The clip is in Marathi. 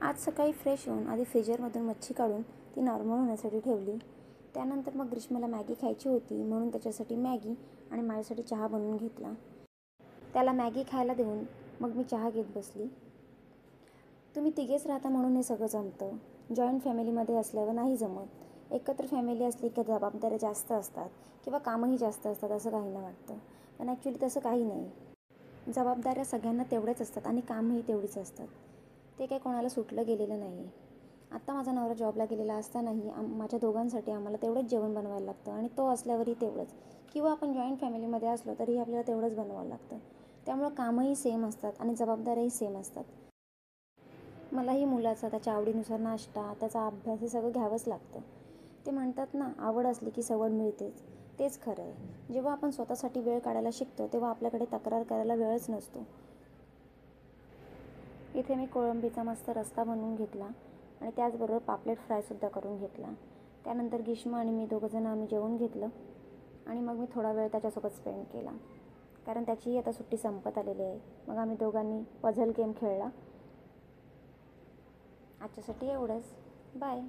आज सकाळी फ्रेश होऊन आधी फ्रीजरमधून मच्छी काढून ती नॉर्मल होण्यासाठी ठेवली. त्यानंतर मग ग्रीष्माला मॅगी खायची होती म्हणून त्याच्यासाठी मॅगी आणि माझ्यासाठी चहा बनवून घेतला. त्याला मॅगी खायला देऊन मग मी चहा घेत बसली. तुम्ही तिघेच राहता म्हणून हे सगळं जमतं. जॉईंट फॅमिलीमध्ये असल्यावर नाही जमत. एकत्र फॅमिली असली की जबाबदाऱ्या जास्त असतात किंवा कामंही जास्त असतात असं काहींना वाटतं. पण ॲक्च्युली तसं काही नाही. जबाबदाऱ्या सगळ्यांना तेवढ्याच असतात आणि कामही तेवढीच असतात. ते काही कोणाला सुटलं गेलेलं नाही आहे. आत्ता माझा नवरा जॉबला गेलेला असतानाही माझ्या दोघांसाठी आम्हाला तेवढंच जेवण बनवायला लागतं आणि तो असल्यावरही तेवढंच. किंवा आपण जॉईंट फॅमिलीमध्ये असलो तरीही आपल्याला तेवढंच बनवावं लागतं. त्यामुळं कामंही सेम असतात आणि जबाबदाऱ्याही सेम असतात. मलाही मुलाचा त्याच्या आवडीनुसार नाश्ता, त्याचा अभ्यास हे सगळं घ्यावंच लागतं. ते म्हणतात ना, आवड असली की सवड मिळतेच. तेच खरं आहे. जेव्हा आपण स्वतःसाठी वेळ काढायला शिकतो तेव्हा आपल्याकडे तक्रार करायला वेळच नसतो. इथे मी कोळंबीचा मस्त रस्सा बनवून घेतला आणि त्याचबरोबर पापलेट फ्रायसुद्धा करून घेतला. त्यानंतर ग्रीष्मा आणि मी दोघंजणं आम्ही जेवून घेतलं आणि मग मी थोडा वेळ त्याच्यासोबत स्पेंड केला. कारण त्याचीही आता सुट्टी संपत आलेली आहे. मग आम्ही दोघांनी पझल गेम खेळला. आजच्यासाठी एवढंच. बाय.